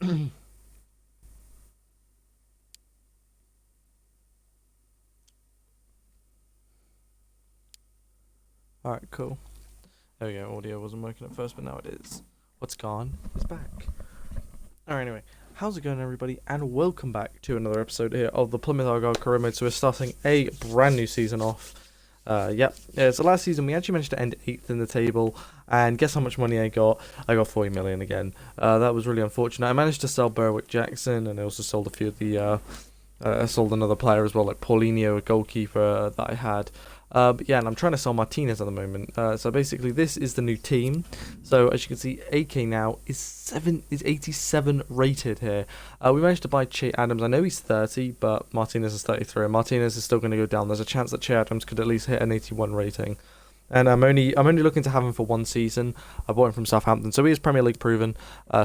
Alright, cool. There we go, audio wasn't working at first, but now it is. What's gone is back. Alright, anyway, how's it going, everybody? And welcome back to another episode here of the Plymouth Argyle career mode. So we're starting a brand new season off. So last season we actually managed to end 8th in the table, and guess how much money I got? I got 40 million again. That was really unfortunate. I managed to sell Berwick Jackson, and I also sold a few of the, I sold another player as well, like Paulinho, a goalkeeper that I had. But yeah, and I'm trying to sell Martinez at the moment. So basically, this is the new team. So as you can see, AK now is 87 rated here. We managed to buy Che Adams. I know he's 30, but Martinez is 33, and Martinez is still going to go down. There's a chance that Che Adams could at least hit an 81 rating. And I'm only looking to have him for one season. I bought him from Southampton, so he is Premier League proven.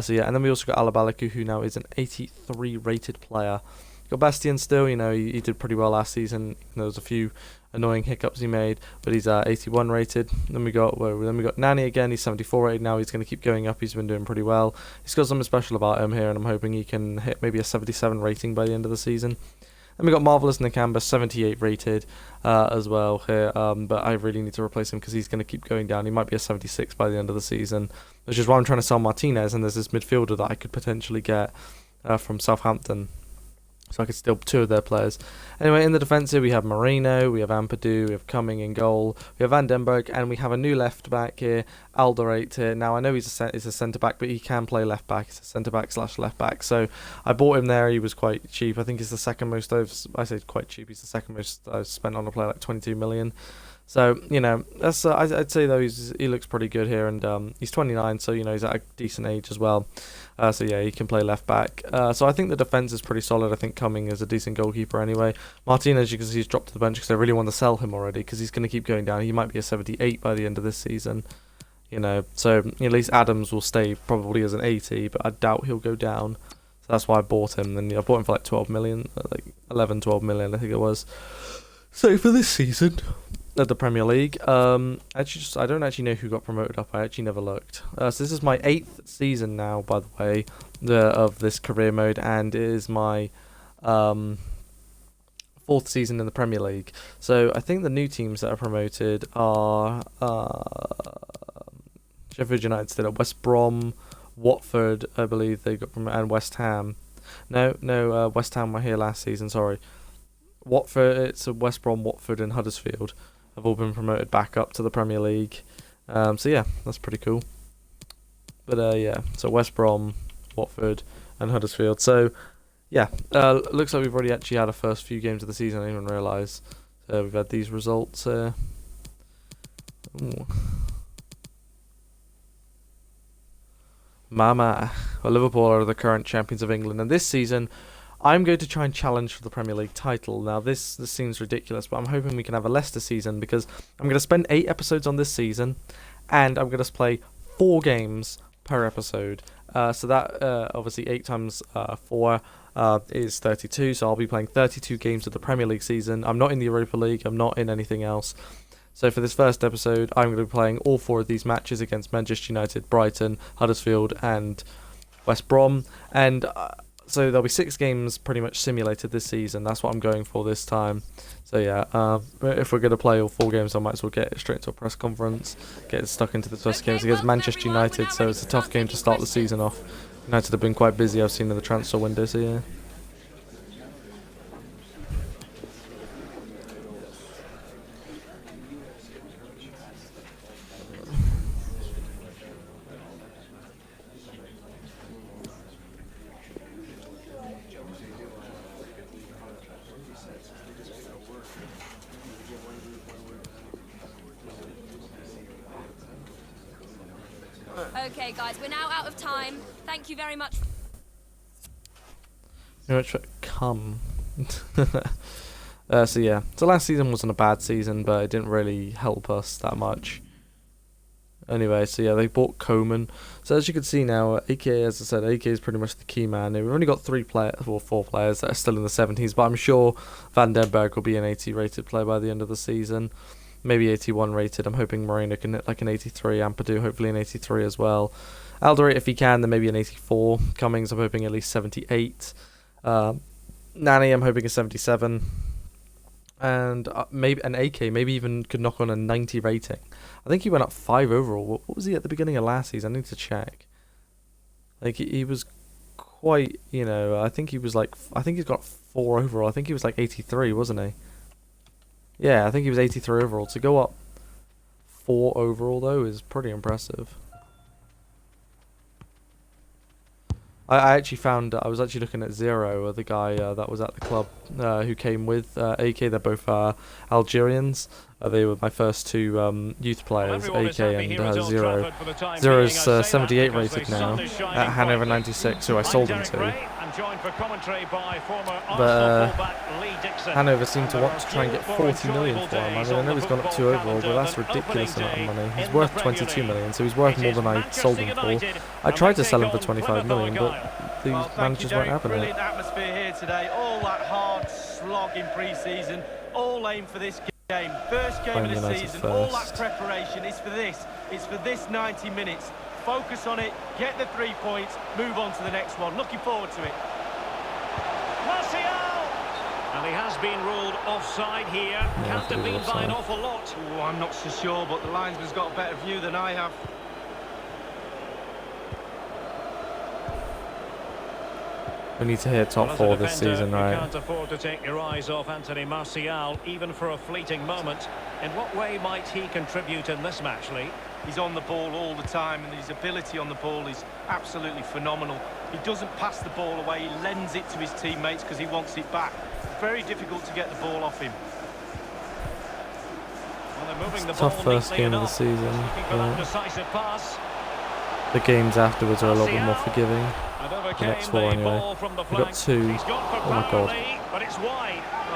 So yeah, and then we also got Alabaliku, who now is an 83 rated player. Got Bastian still, you know, he did pretty well last season. There was a few annoying hiccups he made, but he's 81 rated. Then we got Nani again. He's 74 rated now. He's going to keep going up. He's been doing pretty well. He's got something special about him here, and I'm hoping he can hit maybe a 77 rating by the end of the season. Then we got Marvelous Nakamba, 78 rated as well here, but I really need to replace him because he's going to keep going down. He might be a 76 by the end of the season, which is why I'm trying to sell Martinez, and there's this midfielder that I could potentially get from Southampton. So I could steal two of their players. Anyway, in the defence here, we have Moreno, we have Ampadu, we have Cumming in goal, we have Van Den Berg, and we have a new left-back here, Alderate here. Now, I know he's a centre-back, but he can play left-back. He's a centre-back/left-back. So I bought him there. He was quite cheap. I think he's the second most I say quite cheap. He's the second most I've spent on a player, like 22 million. So, you know, that's I'd say, though, he looks pretty good here, and he's 29, so, you know, he's at a decent age as well. So, yeah, he can play left-back. So I think the defence is pretty solid. I think Cumming is a decent goalkeeper anyway. Martinez, you can see, he's dropped to the bench because I really want to sell him already because he's going to keep going down. He might be a 78 by the end of this season, you know. So at least Adams will stay probably as an 80, but I doubt he'll go down. So that's why I bought him. And I bought him for like 12 million, like 11, 12 million, I think it was. So for this season at the Premier League, I don't actually know who got promoted up. I actually never looked. So this is my 8th season now, by the way, of this career mode, and it is my 4th season in the Premier League. So I think the new teams that are promoted are Sheffield United still at West Brom, Watford, I believe they got promoted, and West Ham. No, West Ham were here last season. Sorry, Watford. It's West Brom, Watford, and Huddersfield have all been promoted back up to the Premier League. So yeah, that's pretty cool. But yeah, so West Brom, Watford, and Huddersfield. So yeah, looks like we've already actually had our first few games of the season. I didn't even realise. We've had these results here. Mama. Well, Liverpool are the current champions of England, and this season I'm going to try and challenge for the Premier League title. Now, this seems ridiculous, but I'm hoping we can have a Leicester season because I'm going to spend 8 episodes on this season, and I'm going to play 4 games per episode. So that, obviously, 8 times 4 is 32, so I'll be playing 32 games of the Premier League season. I'm not in the Europa League. I'm not in anything else. So for this first episode, I'm going to be playing all 4 of these matches against Manchester United, Brighton, Huddersfield, and West Brom, and so there'll be 6 games pretty much simulated this season. That's what I'm going for this time. So yeah, if we're going to play all 4 games, I might as well get straight into a press conference, get stuck into the first games against Manchester United. So it's a tough game to start the season off. United have been quite busy, I've seen in the transfer window, so yeah. Okay, guys, we're now out of time. Thank you very much. Very much for come. So yeah, so last season wasn't a bad season, but it didn't really help us that much. Anyway, so yeah, they bought Coman. So as you can see now, AK, as I said, AK is pretty much the key man. We've only got 4 players that are still in the 70s, but I'm sure Van Den Berg will be an 80 rated player by the end of the season. Maybe 81 rated. I'm hoping Moreno can hit like an 83, Ampadu hopefully an 83 as well. Alderate, if he can, then maybe an 84. Cummings, I'm hoping at least 78. Nani, I'm hoping a 77. And maybe an AK, maybe even could knock on a 90 rating. I think he went up 5 overall. What was he at the beginning of last season? I need to check. Like, he was quite, you know, I think he was like, I think he's got 4 overall. I think he was like 83, wasn't he? Yeah, I think he was 83 overall. To go up 4 overall, though, is pretty impressive. I actually found, I was actually looking at Zero, the guy that was at the club who came with AK. They're both Algerians. They were my first 2 youth players, AK and Zero. Zero's 78 rated now at Hanover 96, who I sold him to. But Hanover seemed to want to try and get 40 million for him. I mean, I know he's gone up 2 overall, but that's a ridiculous amount of money. He's worth 22 million, so he's worth more than I sold him for. I tried to sell him for 25 million, but these managers weren't having it. Brilliant atmosphere here today. All that hard slog in pre-season, all aim for this game. First game of the season, all that preparation is for this. It's for this 90 minutes. Focus on it, get the 3 points, move on to the next one. Looking forward to it. And he has been ruled offside here. Can't have been by an awful lot. Oh, I'm not so sure, but the linesman's got a better view than I have. We need to hit top 4 this season, right? You can't afford to take your eyes off Anthony Martial, even for a fleeting moment. In what way might he contribute in this match, Lee? He's on the ball all the time, and his ability on the ball is absolutely phenomenal. He doesn't pass the ball away, he lends it to his teammates because he wants it back. Very difficult to get the ball off him. Well, it's a tough first game of the season. Yeah. The games afterwards are a little bit more forgiving. The next 4 anyway. We've got 2. Oh my god.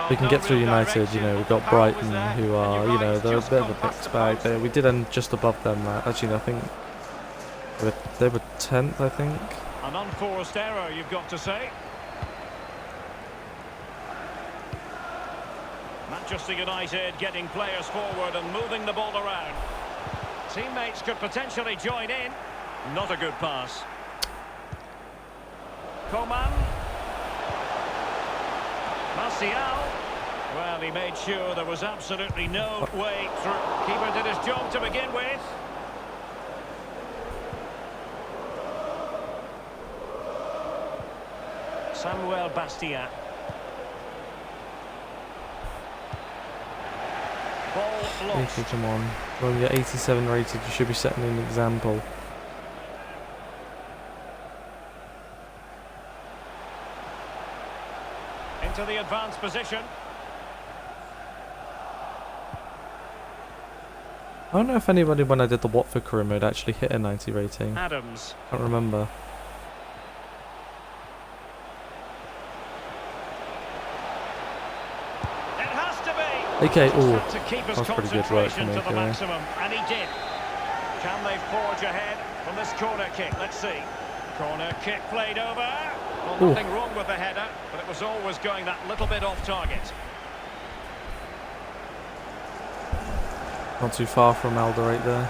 We can get through United, you know, we've got Brighton, who are, you know, they're a bit of a mixed bag. We did end just above them. Actually, I think they were 10th, I think. An unforced error, you've got to say. Manchester United getting players forward and moving the ball around. Teammates could potentially join in. Not a good pass. Coman. Martial. Well, he made sure there was absolutely no way through. Keeper did his job to begin with. Samuel Bastia. Ball lost. Come on. When we get 87 rated, you should be setting an example. Into the advanced position. I don't know if anybody, when I did the Watford career mode, actually hit a 90 rating. Adams. I can't remember. It has to be. Okay, oh, that was pretty good work from to the AK. maximum, and he did. Can they forge ahead from this corner kick? Let's see. Corner kick played over. Well, nothing wrong with the header, but it was always going that little bit off target. Not too far from Alderate there.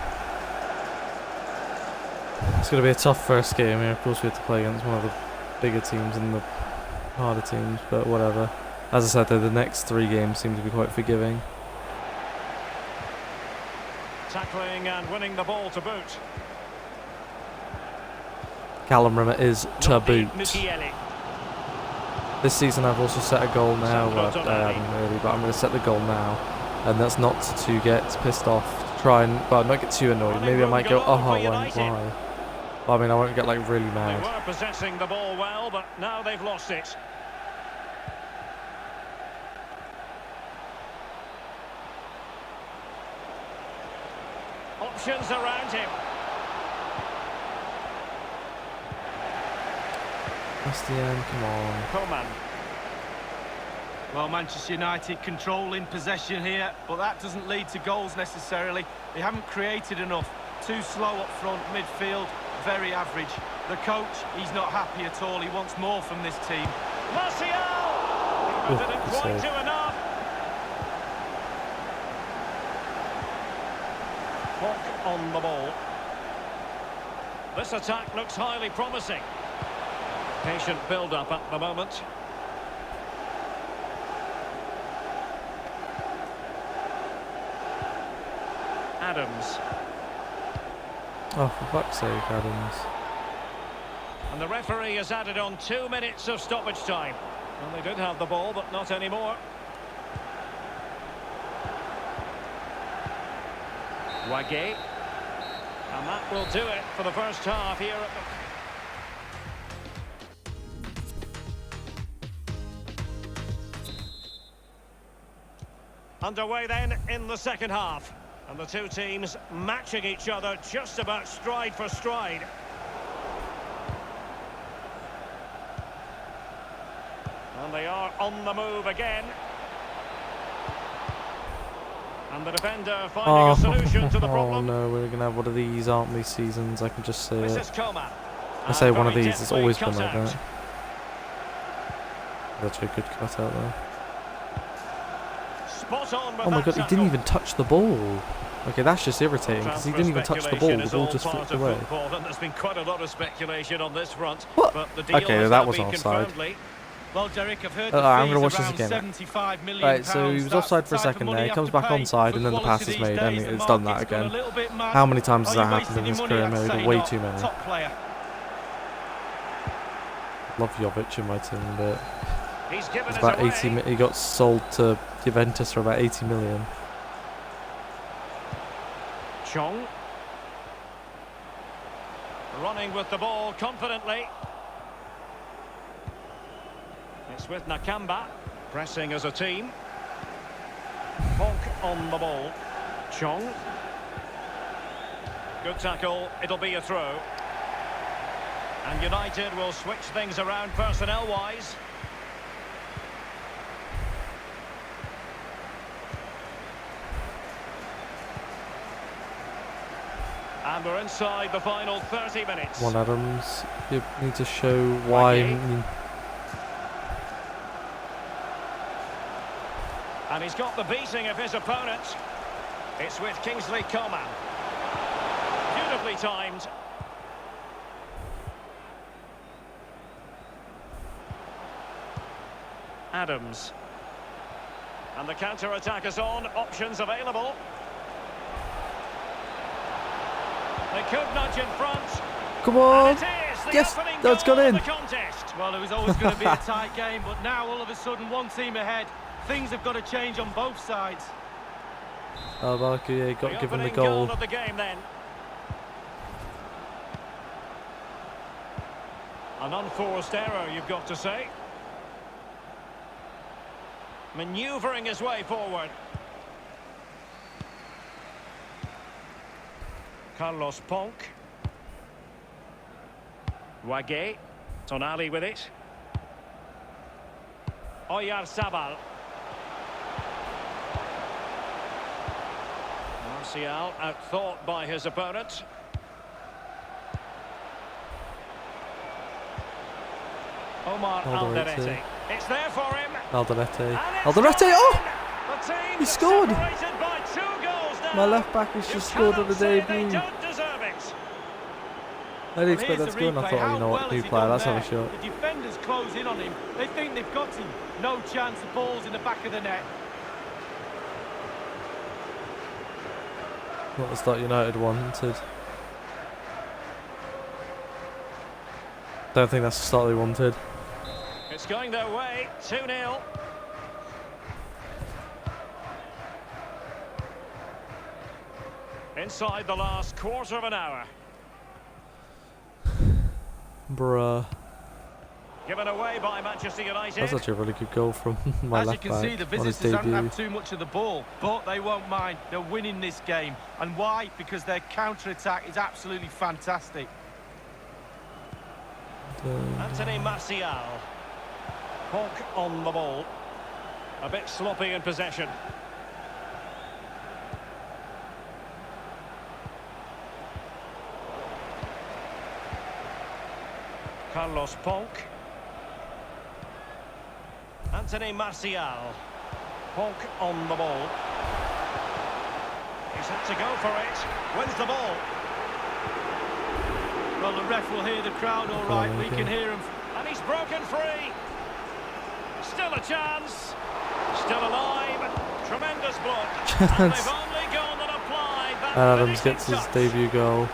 It's going to be a tough first game here. Of course, we have to play against one of the bigger teams and the harder teams, but whatever. As I said, though, the next 3 games seem to be quite forgiving. Tackling and winning the ball to boot. Callum Rimmer is to boot. This season I've also set a goal now, well, I haven't really, but I'm going to set the goal now. And that's not to get pissed off, to try and, well, not get too annoyed. Maybe I might go, oh, why? Well, I mean, I won't get, like, really mad. They were possessing the ball well, but now they've lost it. Options around him. That's the end, come on. Coman. Well, Manchester United controlling possession here, but that doesn't lead to goals necessarily. They haven't created enough. Too slow up front, midfield, very average. The coach, he's not happy at all. He wants more from this team. Martial! Didn't quite do enough. Hawk on the ball. This attack looks highly promising. Patient build-up at the moment. Adams. Oh, for fuck's sake, Adams. And the referee has added on 2 minutes of stoppage time. Well, they did have the ball, but not anymore. Wage. And that will do it for the first half here at the... Underway then in the second half. And the two teams matching each other just about stride for stride. And they are on the move again. And the defender finding a solution to the problem. Oh no, we're going to have one of these, aren't we, seasons? I can just say it. I say And one of very these, it's always been deftly like cut that. That's a good cut out there. Spot on with Oh my that god, he tackle. didn't even touch the ball. Okay, that's just irritating, because he didn't even touch the ball Speculation is just all flipped part of away. football, and there's been quite a lot of speculation on this front. What? But the deal Okay, has that now was been offside. confirmed, Lee. Well, Derek, I've heard I'm the gonna fees watch this around again. £75 million. Right, so he was That's offside the for a type of second money there, he you comes have to back pay onside, for and then the quality pass is these made, and days. The it's done that market's gone again. a little bit mad. How many times has Are that you happened in wasting his your career? money? I'd Maybe say way not. too many. Top player. Love Jovic in my team, but He's given it's us about away. 80. He got sold to Juventus for about 80 million. Chong. Running with the ball confidently. It's with Nakamba. Pressing as a team. Ponk on the ball. Chong. Good tackle. It'll be a throw. And United will switch things around personnel-wise. And we're inside the final 30 minutes. One Adams, you need to show why. And he's got the beating of his opponent. It's with Kingsley Coman. Beautifully timed. Adams. And the counter-attack is on. Options available. They could nudge in front. Come on! And it is the Yes, opening that's goal gone in. of the contest. Well, it was always going to be a tight game, but now all of a sudden one team ahead. Things have got to change on both sides. Oh, Valkyrie got The given the opening goal. of the game then. An unforced error, you've got to say. Manoeuvring his way forward. Carlos Ponk. Wage. Tonali with it. Oyarzabal. Martial outthought by his opponent. Omar Alderete. Alderete. It's there for him. Alderete. And it's Alderete! gone! Oh! The team He scored! separated by 2 goals now. My left back has You just scored on cannot the say debut. They don't deserve it. I didn't expect Here's that the to go, and I replay. thought, How you know well what, new has he player, done let's have a there? shot. The defenders close in on him. They think they've got him. No chance. The ball's in the back of the net. What the start United wanted. Don't think that's the start they wanted. It's going their way. 2-0. Inside the last quarter of an hour. Bruh. Given away by Manchester United. That's actually a really good goal from my As you left can back see, the on his visitors haven't debut. had too much of the ball, but they won't mind. They're winning this game. And why? Because their counter-attack is absolutely fantastic. Anthony Martial. Ponk on the ball. A bit sloppy in possession. Carlos Ponk. Anthony Martial. Ponk on the ball. He's had to go for it. Wins the ball. Well, the ref will hear the crowd all right. We can hear him. And he's broken free. Still a chance. Still alive. Tremendous block. And they've only gone and applied that Adams gets his touch. debut goal.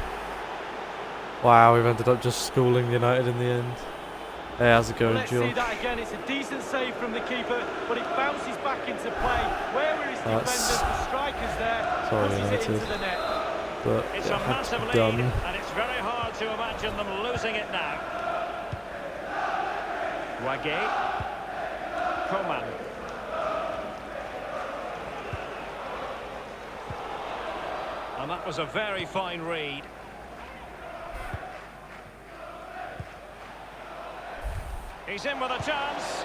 Wow, we've ended up just schooling United in the end. Hey, how's it going, Let's Joe? see that again. It's a decent save from the keeper, but it bounces back into play. Where are his defenders? The striker's there. Sorry, Pushes it into United. the net. But It's it a had to massive be lead, done. and it's very hard to imagine them losing it now. Wage. Coman. And that was a very fine read. He's in with a chance.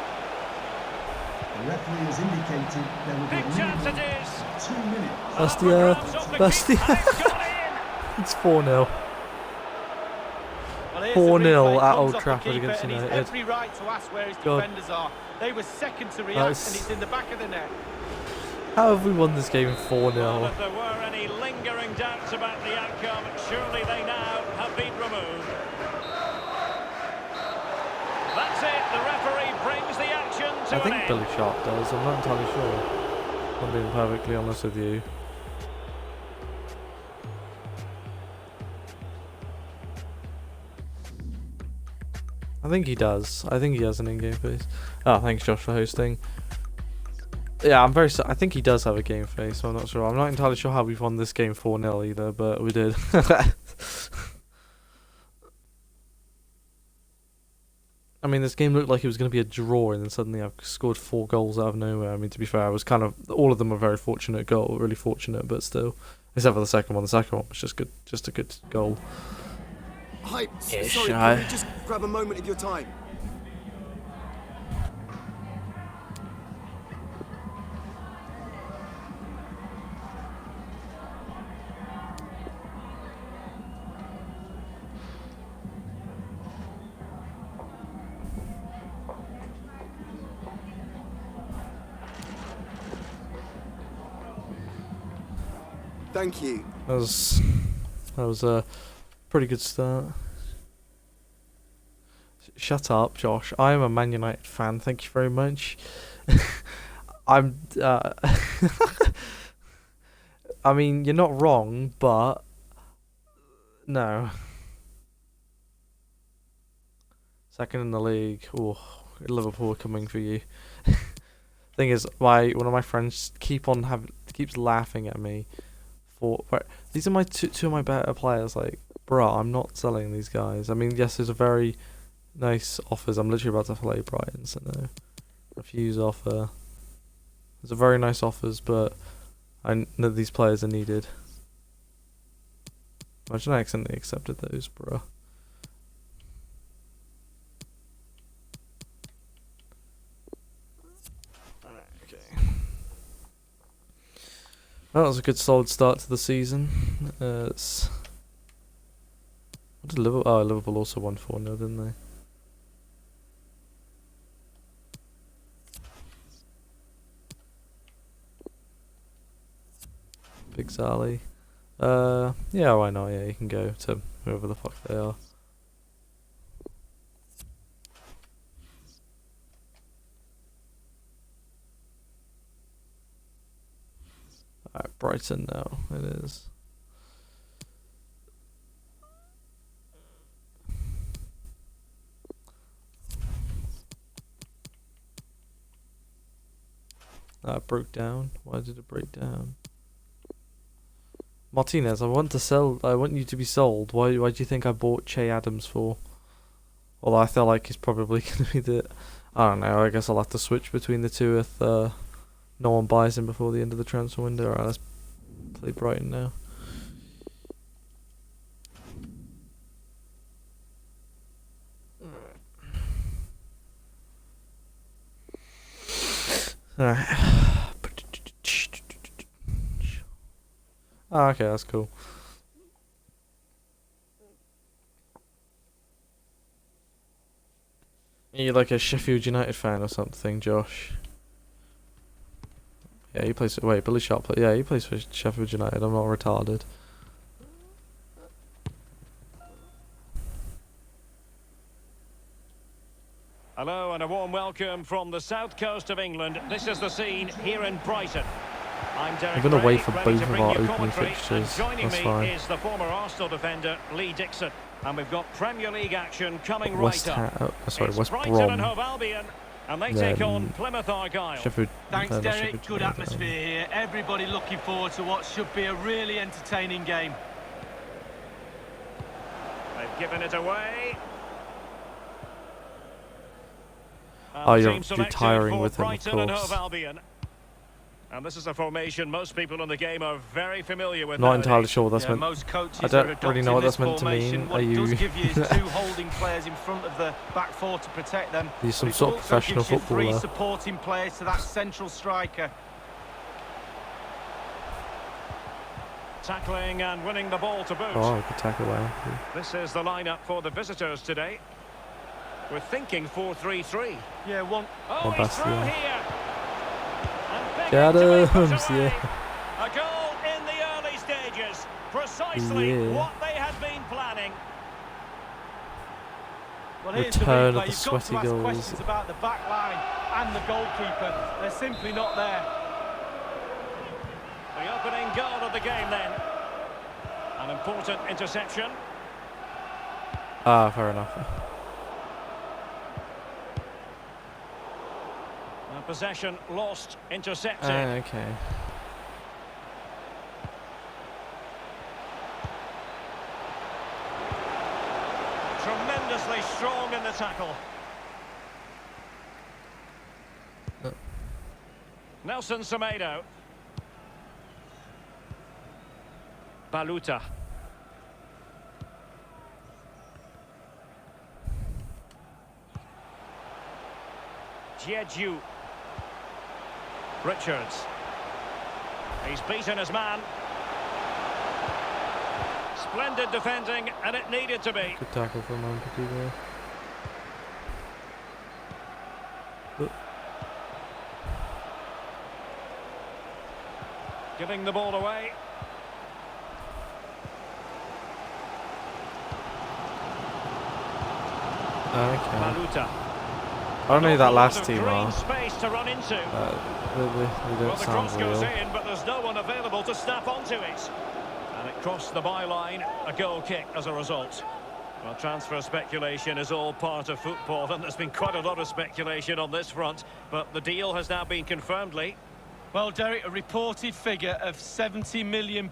The referee has indicated there will be Big a chance it minimum is. 2 minutes. Bastia. It's 4-0. Well, here's 4-0 the replay. at Comes Old off the Trafford keeper, against and he's United. every right to ask where his God. defenders are. They were second to react, Nice. and it's in the back of the net. How have we won this game Well, 4-0? if there were any lingering doubts about the outcome, surely they now have been removed. That's it. The referee brings the action to I an think end. Billy Sharp does. I'm not entirely sure. I'm being perfectly honest with you. I think he does. I think he has an in-game face. Oh, thanks, Josh, for hosting. Yeah, I think he does have a game face, so I'm not sure. I'm not entirely sure how we've won this game 4-0 either, but we did. I mean, this game looked like it was going to be a draw, and then suddenly I've scored 4 goals out of nowhere. I mean, to be fair, I was kind of... All of them were very fortunate goal, really fortunate, but still. Except for the second one. The second one was just good, just a good goal. Hi, Ish, sorry, I- can we just grab a moment of your time? Thank you. That was a pretty good start. Shut up, Josh. I am a Man United fan. Thank you very much. I'm. I mean, you're not wrong, but no. Second in the league. Oh, Liverpool are coming for you. Thing is, one of my friends keeps laughing at me. These are my two of my better players. Like, bruh, I'm not selling these guys. I mean, yes, there's a very nice offers. I'm literally about to play Brighton, so no. Refuse offer. There's a very nice offers, but I know these players are needed. Imagine I accidentally accepted those, bruh. That was a good solid start to the season. What did Liverpool? Oh, Liverpool also won 4-0, didn't they? Big Sally. Yeah, why not? Yeah, you can go to whoever the fuck they are. Alright, Brighton now, it is. That broke down. Why did it break down? Martinez, I want you to be sold. Why do you think I bought Che Adams for? Although I feel like he's probably going to be the... I don't know, I guess I'll have to switch between the two if no one buys him before the end of the transfer window. Alright, let's play Brighton now. Alright. Oh, okay, that's cool. Are you like a Sheffield United fan or something, Josh? Yeah, he plays. Wait, Billy Sharp. Yeah, he plays for Sheffield United. I'm not retarded. warm welcome from the south coast of England. This is the scene here in Brighton. I'm Derek I've been away for ready both to of bring our you opening commentary, fixtures. and joining That's me fine. is the former Arsenal defender Lee Dixon. And we've got Premier League action coming West right up. Sorry, It's West Brighton and Brom. Hove Albion, and they Then take on Plymouth Argyle. Sheffield. Thanks, no, not Derek. Sheffield Good United, atmosphere here. Everybody looking forward to what should be a really entertaining game. They've given it away. And Oh, the you're team selected retiring for with him, of Brighton and course. Hove Albion. And this is a formation most people in the game are very familiar with. Not nowadays. entirely sure what that's meant. Most coaches I don't are really adopting know what this that's meant to formation. mean. What Are it does you- give you is two holding players in front of the back four to protect them. He's some But it sort of also professional gives you three footballer. supporting players to that central striker. Tackling and winning the ball to boot. Oh, good tackle there. This is the lineup for the visitors today. We're thinking 4-3-3. Yeah, one. Oh, he's Bastien. through here. And big Get into it, him, put away. yeah. A goal in the early stages. Precisely Yeah. what they had been planning. Well, here's Return the of replay. the You've got to sweaty ask goals. questions about the back line and the goalkeeper. They're simply not there. The opening goal of the game then. An important interception. Ah, fair enough. And possession lost, intercepted. Okay. Tremendously strong in the tackle. Nelson Semedo. Baluta. Jeju. Richards. He's beaten his man. Splendid defending, and it needed to be. Good tackle from Mampati there. Giving the ball away. Okay. Baluta. I don't know who that last team Green are. space to run into. They Well, don't the sound cross goes real. in, but there's no one available to snap onto it. And it crossed the byline, a goal kick as a result. Well, transfer speculation is all part of football, and there's been quite a lot of speculation on this front, but the deal has now been confirmed, Lee. Well, Derek, a reported figure of £70 million,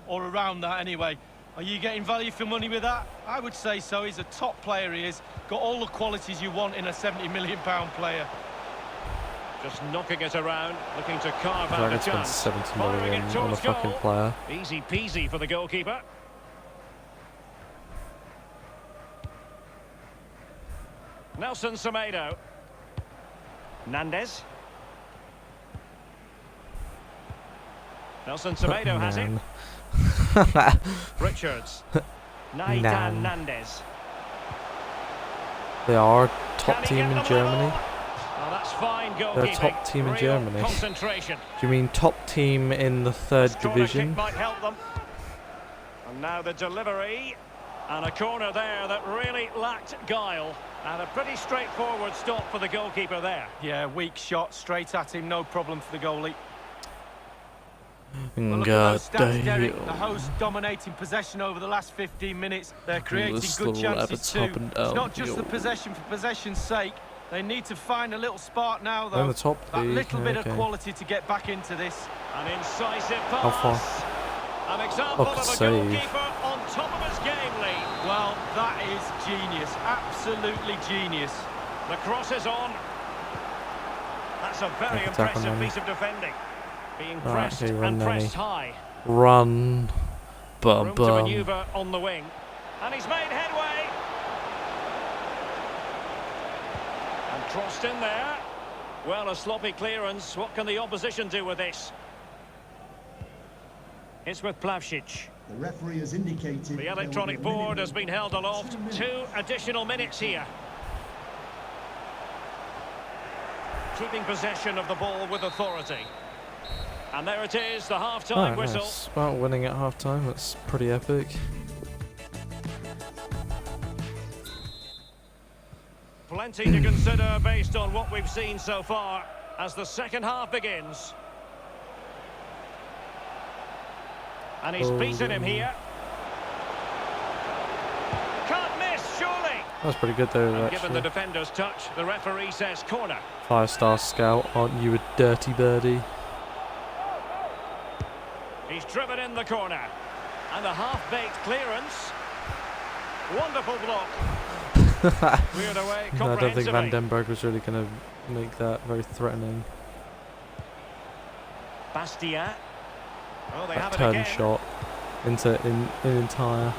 or around that anyway. Are you getting value for money with that? I would say so. He's a top player, he is. Got all the qualities you want in a £70 million player. Just knocking it around, looking to carve I out a could spend chance. 70 Firing million it on a towards fucking goal. player. Easy peasy for the goalkeeper. Nelson Semedo. Nandez. Nelson Semedo has it. Richards. Naitan Nan. Nandez. They are top Can he team get in the Germany. ball? Oh, that's fine goalkeeping. They're a top team in Real Germany. Concentration. Do you mean top team in the third Corner kick division? might help them. And now the delivery. And a corner there that really lacked guile. And a pretty straightforward stop for the goalkeeper there. Yeah, weak shot, straight at him, no problem for the goalie. Well, look at God those stats, Derek. The damn. host dominating possession over the last 15 minutes. They're creating this good little chances rabbit's too. hopping It's down not just the the old- possession for possession's sake. They need to find a little spark now, They're in though. the top That league, little bit of okay. quality to get back into this. An incisive How far? pass. An example Oh, of a save. goalkeeper on top of his game, Lee. Well, that is genius. Absolutely genius. The cross is on. That's a very Good tackle, impressive Nani. piece of defending. Being Right, pressed okay, run, and pressed Nani. high. Run. Bum Room to bum. manoeuvre on the wing. And he's made headway. And crossed in there. Well, a sloppy clearance. What can the opposition do with this? It's with Plavšić. The referee has indicated The there will electronic be a board minimum has been held of aloft. 2 minutes. 2 additional minutes here. Keeping possession of the ball with authority. And there it is, the half-time Oh, whistle. nice. Well, winning at half time, that's pretty epic. Plenty to consider based on what we've seen so far as the second half begins. And he's beaten him here. Can't miss, surely. That was pretty good though, And given the actually. defender's touch, the referee says corner. 5-star scout, aren't you a dirty birdie? He's driven in the corner. And a half-baked clearance. Wonderful block. Cleared away No, I don't think Van comprehensively. den Berg was really going to make that very threatening. Bastia. Oh, they That have it turn again. shot into in entire.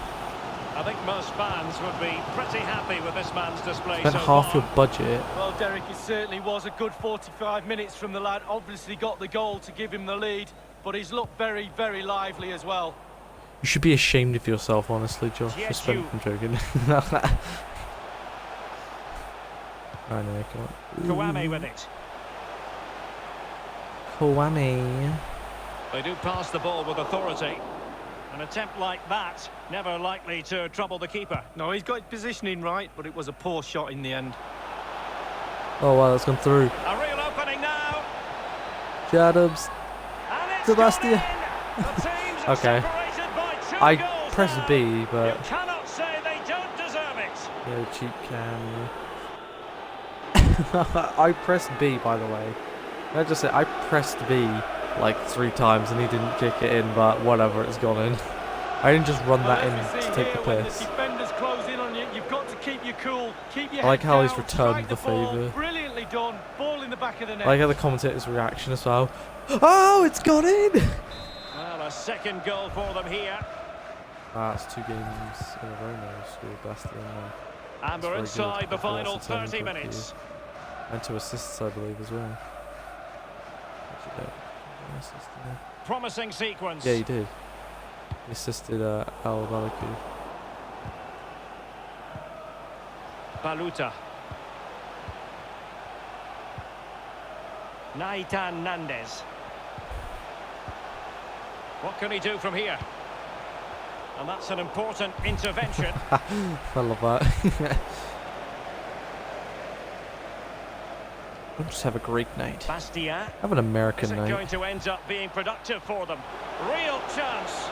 I think most fans would be pretty happy with this man's display Spent so half far. your budget. Well, Derek, it certainly was a good 45 minutes from the lad. Obviously got the goal to give him the lead, but he's looked very, very lively as well. You should be ashamed of yourself, honestly, Josh. For Yes, spending. you. I'm joking. I know, come on. Kouame with it. Kouame. They do pass the ball with authority. An attempt like that, never likely to trouble the keeper. No, he's got his positioning right, but it was a poor shot in the end. Oh wow, that's gone through. A real opening now. Jadams. And it's Sebastian. gone in. The teams are Okay. separated by 2 I goals pressed now. B, You but cannot say they don't deserve it. yeah, cheap cam. I pressed B, by the way. Can I just say I pressed B like 3 times and he didn't kick it in, but whatever, it's gone in. I didn't just run that Well, in as we to see take here, the when piss. the defenders close in on you, you've got to keep your cool, keep your I like head how he's down, returned strike the ball. favour. Brilliantly done. Ball in the back of the net. I like how the commentator's reaction as well. Oh, it's gone in! Well, a second goal for them here. That's 2 games in a row now, scored Bastion. And we're That's very good. inside the That's final a turning 30 point for minutes. you. And 2 assists, I believe, as well. Actually, no. An assist, no. Promising sequence. Yeah, he did. He assisted Al Balaku. Baluta. Naitan Nandez. What can he do from here? And that's an important intervention. I love that. We'll just have a Greek night. Bastia. Have an American Is it night. going to end up being productive for them? Real chance.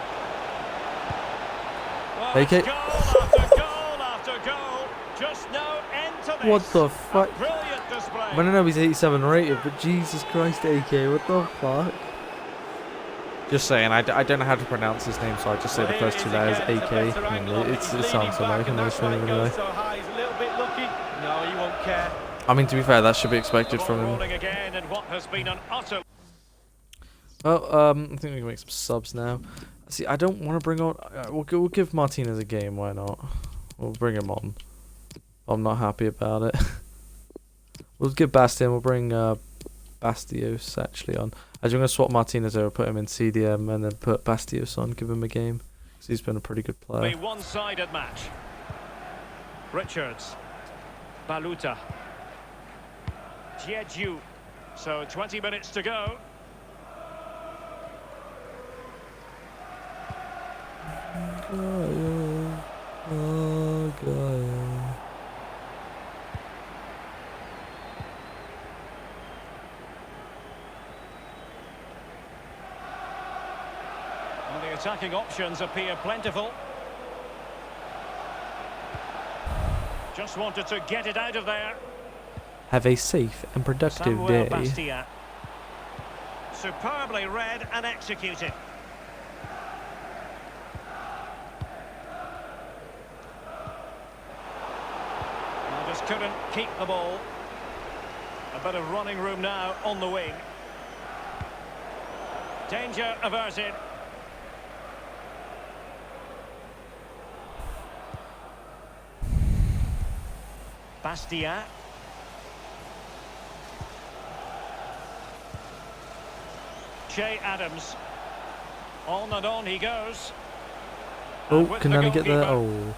Well, Take it's it. goal after goal after goal. Just no end to this. What the A fuck? brilliant display. I don't know he's 87 rated, but Jesus Christ, AK, what the fuck? Just saying, I don't know how to pronounce his name, so I just say the Well, first here 2 it is letters, again. It's a AK. better angle of and it. He's it leaning sounds back American, and I that's assume, why it anyway. goes so high. He's a little bit lucky. No, he won't care. I mean, to be fair, that should be The expected ball from him. rolling again in what has been an utter. Well, I think we can make some subs now. See, I don't want to bring on... we'll give Martinez a game, why not? We'll bring him on. I'm not happy about it. We'll give Bastian, we'll bring Bastios actually on. Actually, I'm going to swap Martinez over, put him in CDM, and then put Bastios on, give him a game. Because he's been a pretty good player. A one-sided match. Richards. Baluta. Jeju. So 20 minutes to go. And the attacking options appear plentiful. Just wanted to get it out of there. Have a safe and productive Samuel day. Bastia. Superbly read and executed. And just couldn't keep the ball. A bit of running room now on the wing. Danger averted. Bastia. Che Adams. On and on he goes. Oh, And with can the Nani get there? goalkeeper.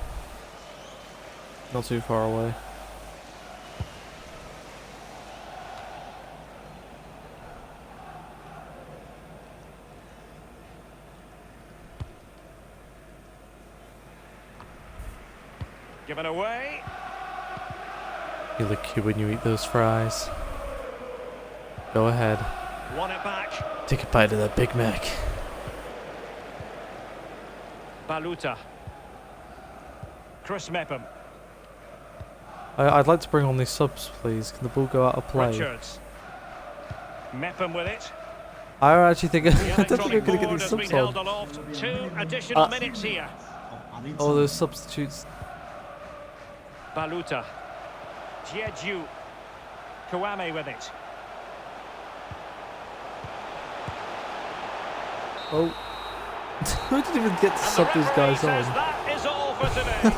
Oh. Not too far away. Given away. You look cute when you eat those fries. Go ahead. Won it back. Take a bite of that Big Mac. Baluta. Chris Mepham. I'd like to bring on these subs, please. Can the ball go out of play? Richards. Mepham with it. I actually think I The don't think I'm electronic going to get board these has been subs held on. aloft. 2 additional minutes here. Oh, those substitutes. Baluta. Jeju. Kouame with it. Oh. Who didn't even get to And sub the these referee guys says on? that is all for today.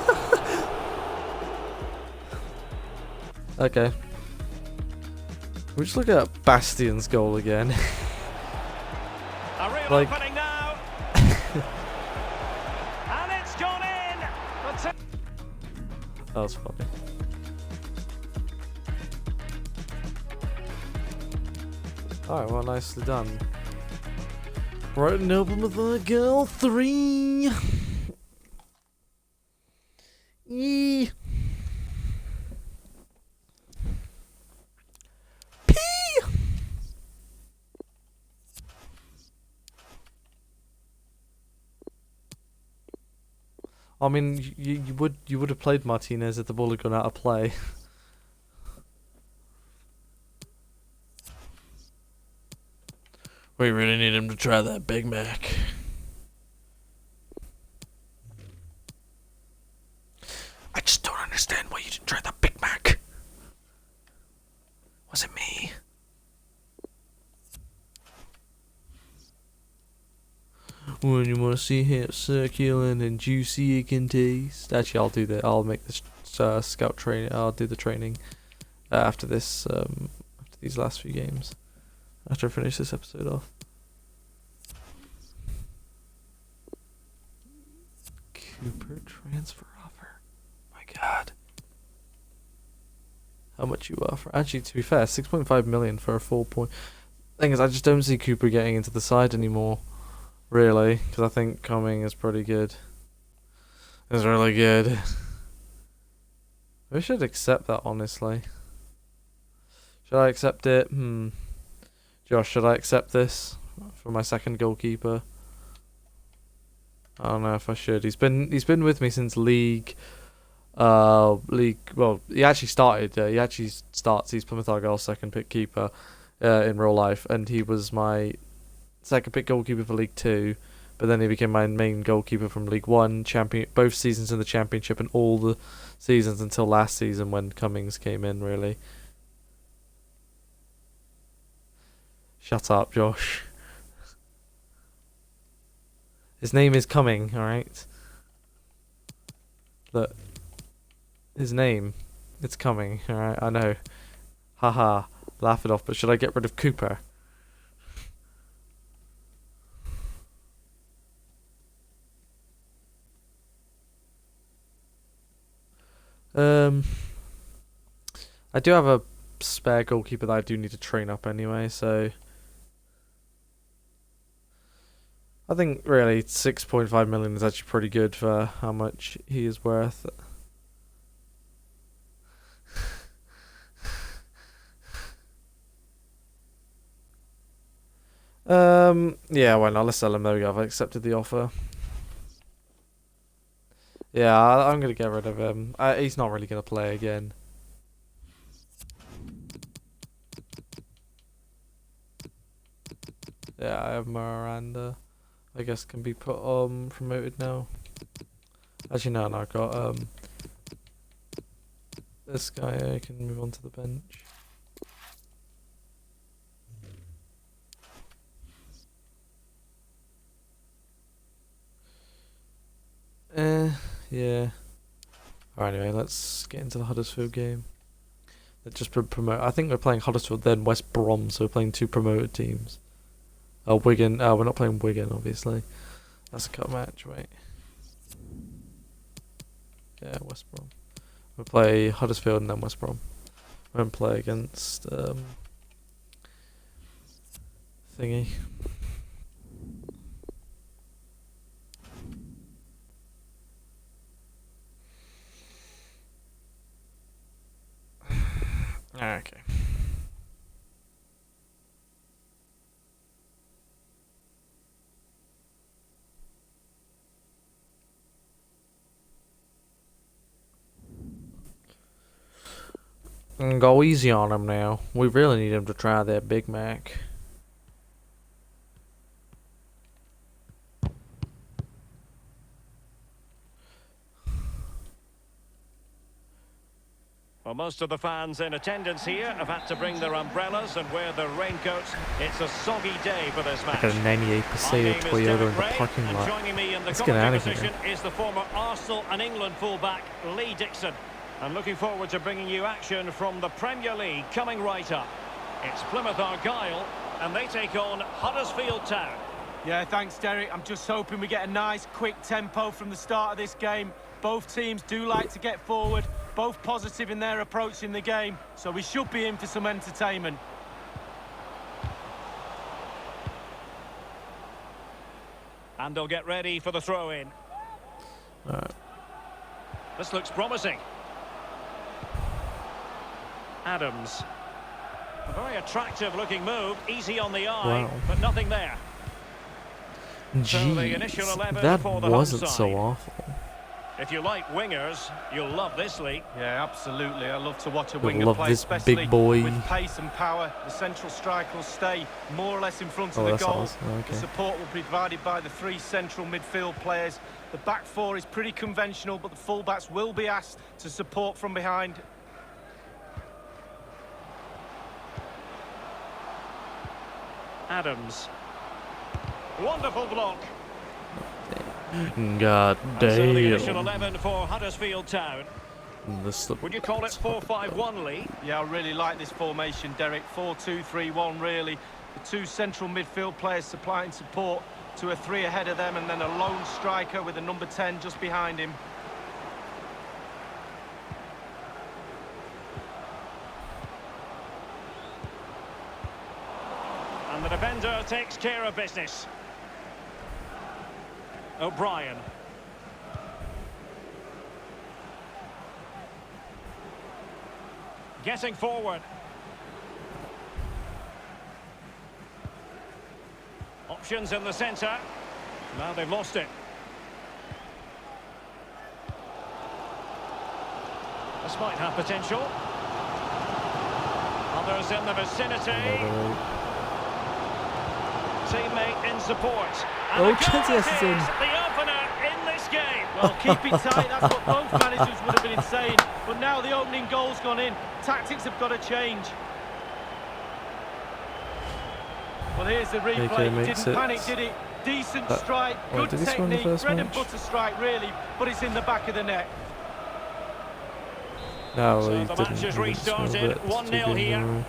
Okay. We just look at Bastion's goal again. A real Like- opening now. And it's gone in. That was funny. Alright, well, nicely done. Right, an album with Argyle 3. Yee. P. I mean, you would have played Martinez if the ball had gone out of play. We really need him to try that Big Mac. I just don't understand why you didn't try that Big Mac. Was it me? When you want to see how succulent and juicy it can taste. Actually, I'll do that. I'll make this scout training. I'll do the training after this. After these last few games. After I finish this episode off. Cooper transfer offer. My God. How much you offer? Actually, to be fair, 6.5 million for a 4 point. Thing is, I just don't see Cooper getting into the side anymore. Really, because I think Cumming is pretty good. Is really good. We should accept that, honestly. Should I accept it? Josh, should I accept this for my second goalkeeper? I don't know if I should. He's been with me since league. Well, he actually started. He actually starts. He's Plymouth Argyle's second pick keeper in real life, and he was my second pick goalkeeper for League 2, but then he became my main goalkeeper from League 1, both seasons in the Championship and all the seasons until last season when Cummings came in, really. Shut up, Josh. His name is Cumming, alright? Look. His name. It's Cumming, alright? I know. Haha. Laugh it off, but should I get rid of Cooper? I do have a spare goalkeeper that I do need to train up anyway, so I think really 6.5 million is actually pretty good for how much he is worth. Yeah, why not? Let's sell him. There we go. I've accepted the offer. Yeah, I'm gonna get rid of him. He's not really gonna play again. Yeah, I have Miranda. I guess can be put promoted now. Actually, no, I've got this guy. I can move on to the bench. Yeah. Alright, anyway, let's get into the Huddersfield game. Let's just promote. I think we're playing Huddersfield, then West Brom, so we're playing two promoted teams. Wigan. We're not playing Wigan, obviously. That's a cut match, wait. Yeah, West Brom. We'll play Huddersfield and then West Brom. We're going to play against thingy. Go easy on him now. We really need him to try that Big Mac. Well, most of the fans in attendance here have had to bring their umbrellas and wear their raincoats. It's a soggy day for this match. Like a 98 Passat Toyota in the parking lot. Joining me in the Let's get out of position here. is the former Arsenal and England fullback Lee Dixon. I'm looking forward to bringing you action from the Premier League coming right up. It's Plymouth Argyle and they take on Huddersfield Town. Yeah, thanks, Derek. I'm just hoping we get a nice, quick tempo from the start of this game. Both teams do like to get forward, both positive in their approach in the game, so we should be in for some entertainment. And they'll get ready for the throw-in. This looks promising. Adams. A very attractive-looking move, easy on the eye, Wow. but nothing there. So the initial Jeez, 11 that for the home wasn't side. so awful. If you like wingers, you'll love this, Lee. Yeah, absolutely. I love to watch a You'll winger love play, this especially big boy. with pace and power. The central striker will stay more or less in front of Oh, the that's goal. awesome. Okay. The support will be provided by the three central midfield players. The back four is pretty conventional, but the fullbacks will be asked to support from behind. Adams. Wonderful block. God And so the initial damn. 11 for Huddersfield Town. Would you call it 4-5-1, Lee? Yeah, I really like this formation, Derek. 4-2-3-1, really. The two central midfield players supplying support to a three ahead of them, and then a lone striker with a number 10 just behind him. And the defender takes care of business. O'Brien. Getting forward. Options in the centre. Now they've lost it. This might have potential. Others in the vicinity. Teammate in support. And Oh, the goal Chelsea it is in. is, the opener in this game. Well, keep it tight, that's what both managers would have been saying. But now the opening goal's gone in. Tactics have got to change. Well, here's the replay. makes Didn't it- panic, did it? Decent strike, oh, good did he score in the technique, first bread and match? butter strike, really. But it's in the back of the net. No, So he the didn't. match He has didn't score, restarted, but 1-0 two games in a here. row.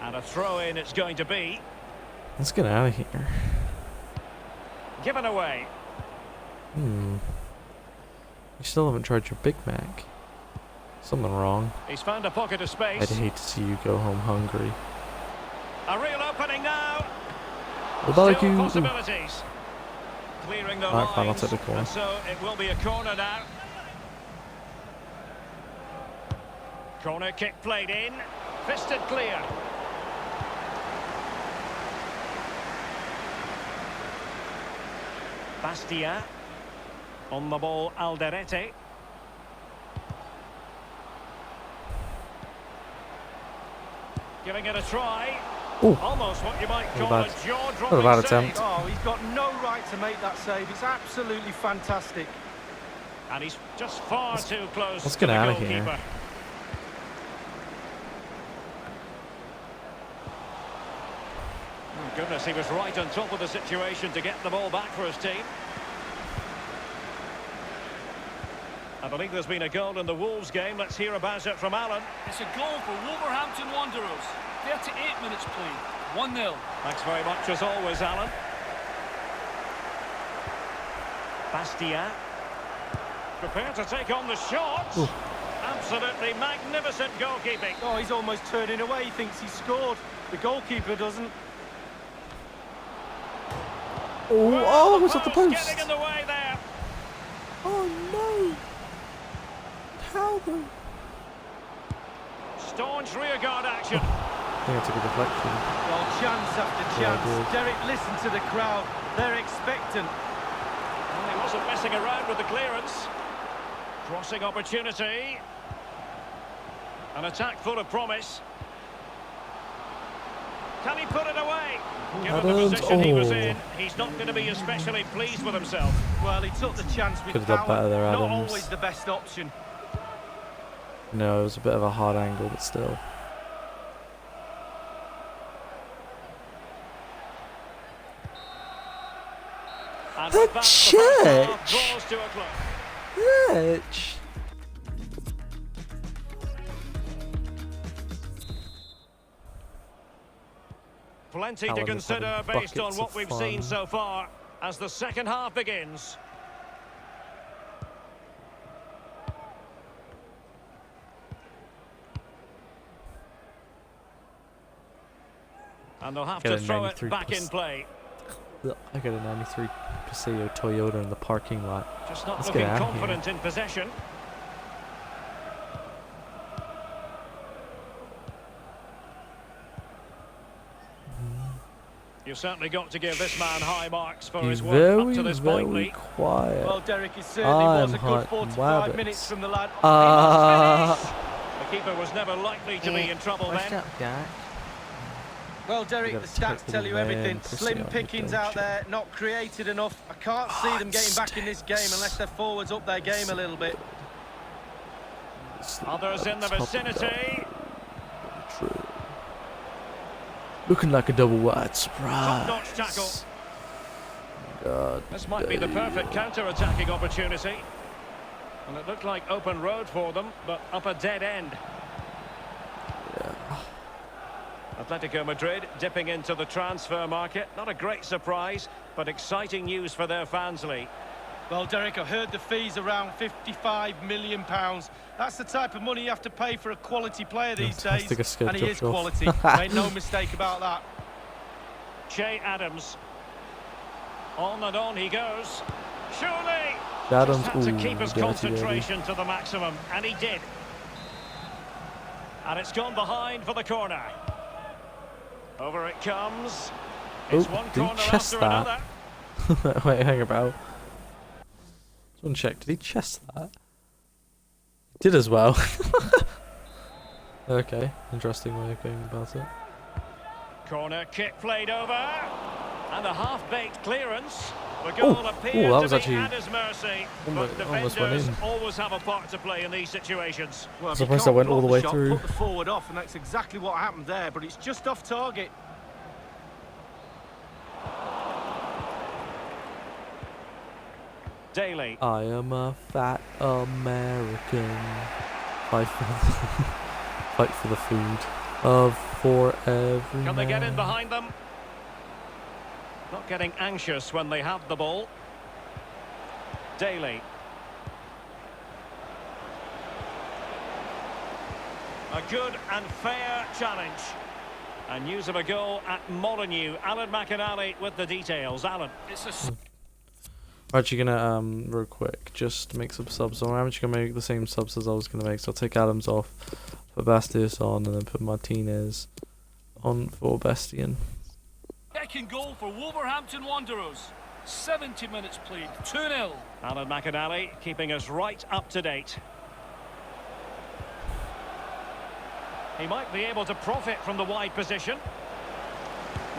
And a throw-in it's going to be. Let's get out of here. Given away. You still haven't tried your Big Mac. Something wrong. He's found a pocket of space. I'd hate to see you go home hungry. A real opening now. The Still barbecue. possibilities. Clearing the Alright, fine, I'll lines. take the corner. And so it will be a corner now. Corner kick played in. Fisted clear. Bastia. On the ball, Alderete. Giving it a try. Ooh. Almost what you might Not call a bad. jaw-dropping Not a bad save. attempt. Oh, he's got no right to make that save. It's absolutely fantastic. And he's just far too close let's to get the out of here. goalkeeper. Oh, goodness, he was right on top of the situation to get the ball back for his team. I believe there's been a goal in the Wolves game. Let's hear about it from Alan. It's a goal for Wolverhampton Wanderers. 38 minutes played. 1-0. Thanks very much as always, Alan. Bastia. Prepared to take on the shot. Ooh. Absolutely magnificent goalkeeping. Oh, he's almost turning away. He thinks he scored. The goalkeeper doesn't. Oh, it was at the post. Getting in the way there. Oh no. How the... Staunch rearguard action. I think I took a deflection. Well, chance after Yeah, I chance. did. Derek, listen to the crowd. They're expectant. Wasn't messing around with the clearance. Crossing opportunity. An attack full of promise. Can he put it away? Given the position he was in, he's not going to be especially pleased with himself. Well, he took the chance with Could have done better there, not Adams. always the best option. No, it was a bit of a hard angle, but still. And with that, the first half draws to a close. Bitch. Plenty to Alan is consider having based on buckets what of we've fun. seen so far as the second half begins. And they'll have Get to a throw it 93 back in plus. play. I got a 93 Paseo Toyota in the parking lot. Just not Let's looking get out of here. confident in possession. You've certainly got to give this man high marks for He's his work up very, to this point, very Lee. quiet. Well, Derek, it certainly was a I'm good hot 45 rabbits. minutes from the lad. The keeper was never likely to be in trouble then. Well, Derek, You the got a stats tight tell you little everything. man, pussy Slim on you, pickings don't out you? there, not created enough. I can't see them getting back in this game unless their forwards up their game a little bit. Others in the Top it up. vicinity. True. Looking like a double wide surprise. Top-notch tackle. God. This might be the perfect counter-attacking opportunity. And it looked like open road for them, but up a dead end. Atletico Madrid dipping into the transfer market. Not a great surprise, but exciting news for their fans, Lee. Well, Derek, I've heard the fees around £55 million. That's the type of money you have to pay for a quality player these Fantastic days. escape, And he is Joshua. quality. Made no mistake about that. Che Adams. On and on he goes. Surely! Adams, Just had to ooh, keep his dirty concentration to the maximum, and he did. And it's gone behind for the corner. Over it comes. It's Oh, one did he corner chest after that? another. Wait, hang about. Someone check. Did he chest that? Did as well. Okay, interesting way of going about it. Corner kick played over. And a half-baked clearance. The goal Oh, appeared that was to be actually at his mercy. almost- But almost went defenders in. always have a part to play in these situations. Well, if Surprised you that can't went all block the way shot, through. Put the forward off, and that's exactly what happened there. But it's just off target. Daly. I am a fat American. Fight for the, fight for the food of for every Can they get in man. behind them? Not getting anxious when they have the ball. Daly. A good and fair challenge. And news of a goal at Molineux. Alan McInally with the details. Alan. It's a I'm actually gonna real quick just make some subs. So I'm actually gonna make the same subs as I was gonna make. So I'll take Adams off, put Bastius on, and then put Martinez on for Bastian. second goal for Wolverhampton Wanderers. 70 minutes played, 2-0. Alan McInally keeping us right up to date. He might be able to profit from the wide position.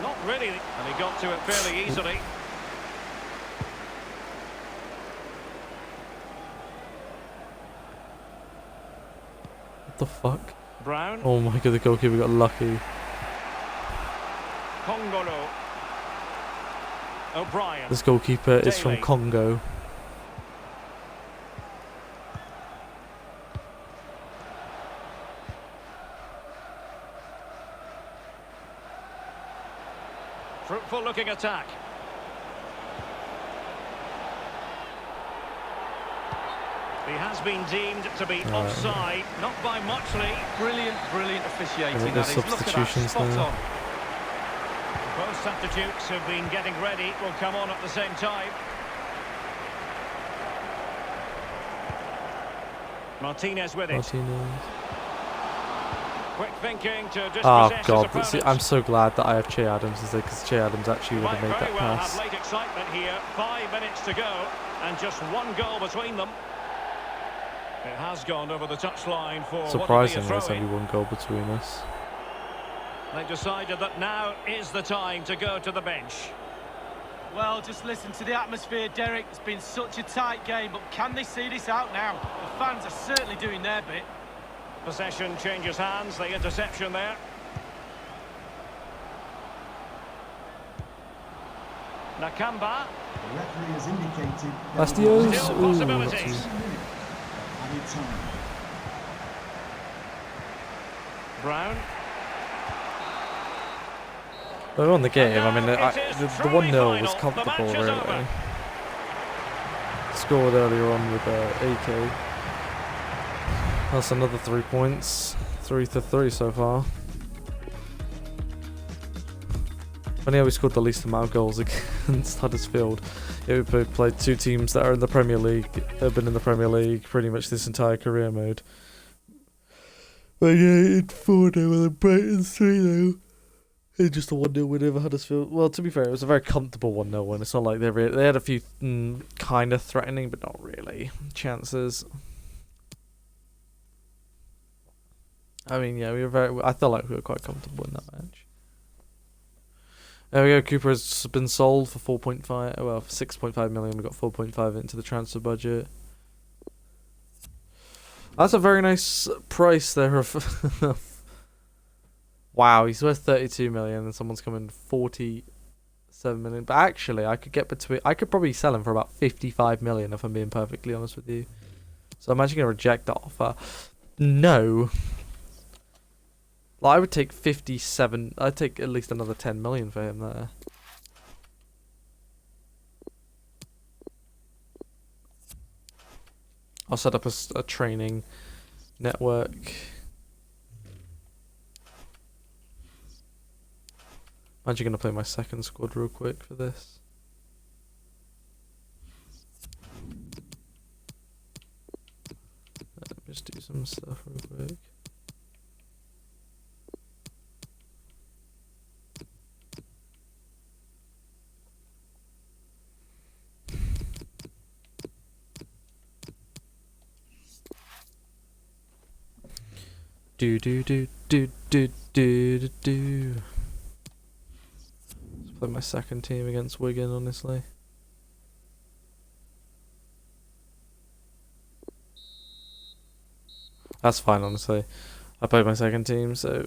Not really, and he got to it fairly easily. What the fuck? Brown. Oh my god, the goalkeeper got lucky. Kongolo. O'Brien. This goalkeeper is from Daly. Congo. Fruitful looking attack. He has been deemed to be offside, not by much, Lee. Brilliant, brilliant officiating. There's That is. Look at that, substitutions spot there. on. Both substitutes who've been getting ready will come on at the same time. Martinez with it. Martinez. Quick thinking to dispossess Oh his god, opponent. see, I'm so glad that I have Che Adams because Che Adams actually would Might have made very that well pass. have late excitement here. 5 minutes to go, And just one goal between them. It has gone over the touchline for Surprisingly, what there's only one goal between us. They decided that now is the time to go to the bench. Well, just listen to the atmosphere, Derek. It's been such a tight game, but can they see this out now? The fans are certainly doing their bit. Possession changes hands, the interception there. Nakamba. The referee has indicated Bastios. Still Ooh, possibilities. added time. Brown. But on the game, I mean, Now the it is 1-0 was semi-final. comfortable, The match is really. over. Scored earlier on with AK. That's another 3 points. 3-3 so far. Funny how we scored the least amount of goals against Huddersfield. Yeah, we both played two teams that are in the Premier League, have been in the Premier League pretty much this entire career mode. But yeah, it's 4-0 and Brighton's 3-0. It's just a 1-0 win over Huddersfield. Well, to be fair, it was a very comfortable 1-0 win. It's not like they had a few kind of threatening, but not really chances. I mean, yeah, I felt like we were quite comfortable in that match. There we go. Cooper has been sold for 4.5. Well, for 6.5 million. We got 4.5 into the transfer budget. That's a very nice price there. Wow, he's worth 32 million, and someone's coming 47 million. But actually, I could probably sell him for about 55 million if I'm being perfectly honest with you. So I'm actually gonna reject that offer. No. Like, I would take 57. I'd take at least another 10 million for him there. I'll set up a training network. I'm actually going to play my second squad real quick for this. Let me just do some stuff real quick. Do do do do do do do. Let's play my second team against Wigan, honestly. That's fine, honestly. I played my second team, so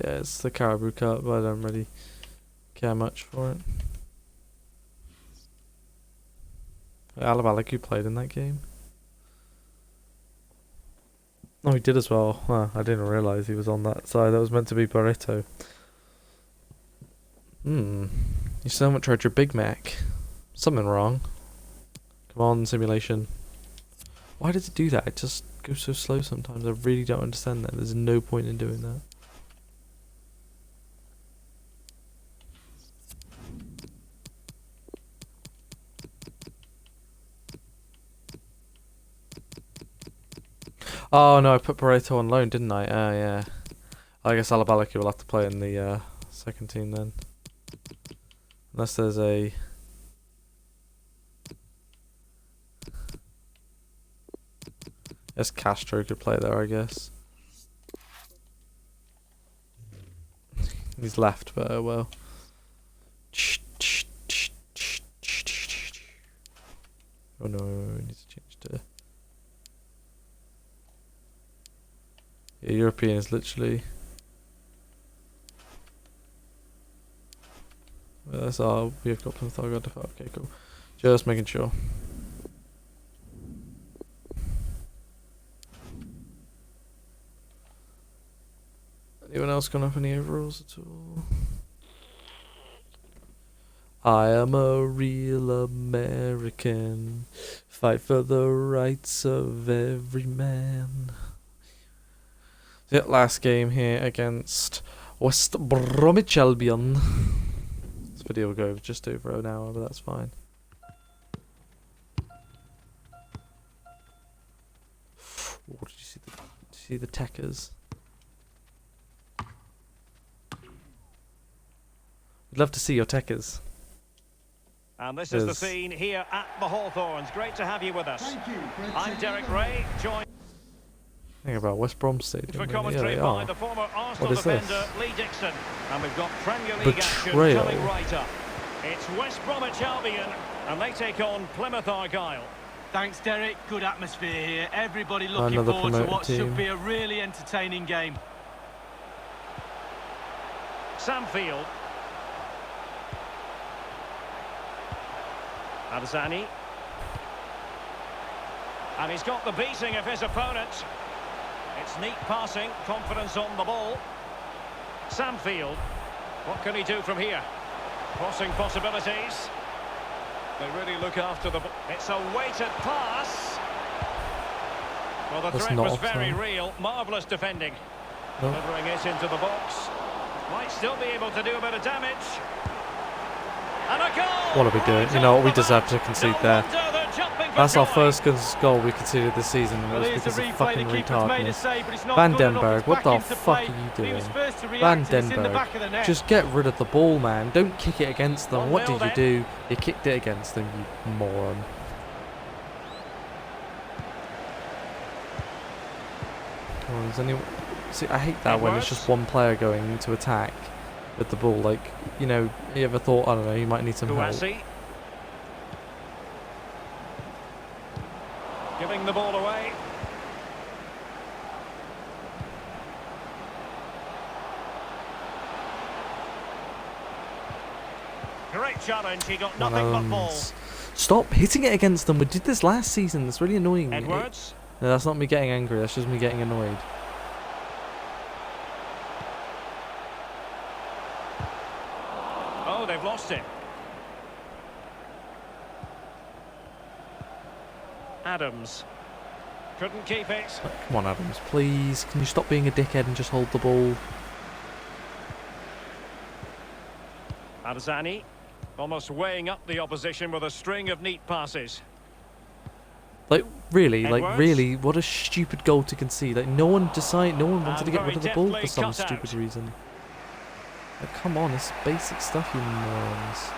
yeah, it's the Caribou Cup, but I don't really care much for it. Alabalic played in that game. Oh, he did as well. Huh, I didn't realise he was on that side. That was meant to be Barreto. You so much tried your Big Mac. Something wrong. Come on, simulation. Why does it do that? It just goes so slow sometimes. I really don't understand that. There's no point in doing that. Oh no, I put Barreto on loan, didn't I? Yeah. I guess Alabaliki will have to play in the second team then. Unless there's a... Yes, Castro could play there, I guess. He's left, but oh well. Oh no, it needs to change to... Yeah, European is literally... Well, that's all. We've got Plymouth Argyle default. Okay, cool. Just making sure. Anyone else gone up any overalls at all? I am a real American. Fight for the rights of every man. Yeah, last game here against West Bromwich Albion. It's video will go just over an hour, but that's fine. Oh, did you see the techers? We'd love to see your techers. And this is the scene here at the Hawthorns. Great to have you with us. Thank you. I'm Derek Ray, joined Think about West Brom Stadium. for Really. commentary Yeah, by they the are. former Arsenal What is this? defender Lee Dixon. And we've got Premier League action Betrayal. coming right up. It's West Bromwich Albion, and they take on Plymouth Argyle. Thanks, Derek. Good atmosphere here. Everybody looking Another forward to promoted what team. should be a really entertaining game. Sam Field. Arzani. And he's got the beating of his opponent. It's neat passing, confidence on the ball. Sam Field. What can he do from here? Crossing possibilities. They really look after the ball. It's a weighted pass. Well, the That's threat not was very offside. real. Marvellous defending. Nope. Delivering it into the box. Might still be able to do a bit of damage. And a goal! What are we doing? You know what? We deserve to concede there. That's our first goal we conceded this season, and it was because of fucking retardness. Van den Berg, what the fuck are you doing? Van den Berg, just get rid of the ball, man. Don't kick it against them. What did you do? You kicked it against them, you moron. Come on, is anyone... See, I hate that when it's just one player going to attack with the ball. Like, you know, you ever thought, I don't know, you might need some help. Kouassi. Giving the ball away. Great challenge, he got nothing but ball. Stop hitting it against them. We did this last season. That's really annoying. Edwards. No, that's not me getting angry. That's just me getting annoyed. Oh, they've lost it. Adams. Couldn't keep it. Come on, Adams, please. Can you stop being a dickhead and just hold the ball? Arzani. Almost weighing up the opposition with a string of neat passes. Like, really? Edwards. Like, really? What a stupid goal to concede. Like, no one wanted to get rid of the ball for some stupid reason. Like, come on, it's basic stuff, you morons.